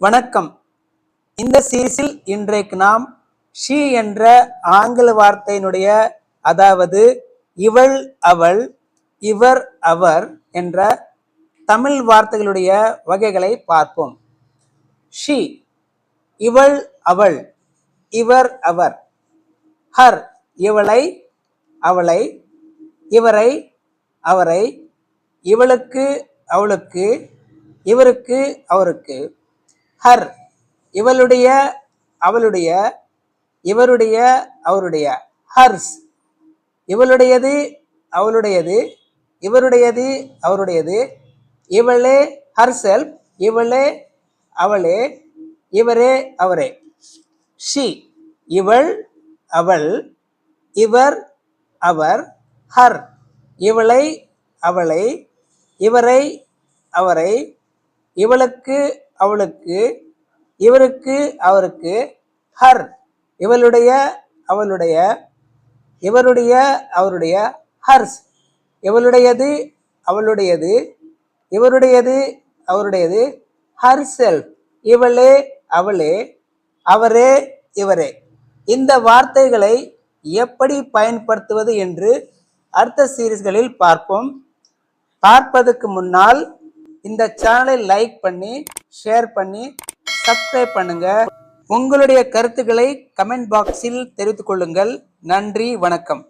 வணக்கம். இந்த சீரீஸில் இன்றைக்கு நாம் ஷீ என்ற ஆங்கில வார்த்தையினுடைய அதாவது இவள் அவள் இவர் அவர் என்ற தமிழ் வார்த்தைகளுடைய வகைகளை பார்ப்போம். ஷீ இவள் அவள் இவர் அவர். ஹர் இவளை அவளை இவரை அவரை இவளுக்கு அவளுக்கு இவருக்கு அவருக்கு. ஹர் இவளுடைய அவளுடைய இவருடைய அவருடைய. ஹர்ஸ் இவளுடையது அவளுடையது இவருடையது அவருடையது. இவளே ஹர்செல்ஃப் இவளே அவளே இவரே அவரே. ஷீ இவள் அவள் இவர் அவர். ஹர் இவளை அவளை இவரை அவரை இவளுக்கு அவளுக்கு இவருக்கு அவருக்கு. ஹர் இவளுடைய அவளுடைய இவருடைய அவருடைய. ஹர்ஸ் இவளுடையது அவளுடையது இவருடையது அவருடையது. ஹர்செல்ஃப் இவளே அவளே அவரே இவரே. இந்த வார்த்தைகளை எப்படி பயன்படுத்துவது என்று அடுத்த சீரீஸ்களில் பார்ப்போம். பார்ப்பதற்கு முன்னால் இந்த சேனலை லைக் பண்ணி ஷேர் பண்ணி சப்ஸ்கிரைப் பண்ணுங்க. உங்களுடைய கருத்துக்களை கமெண்ட் பாக்ஸில் தெரிவித்துக் கொள்ளுங்கள். நன்றி, வணக்கம்.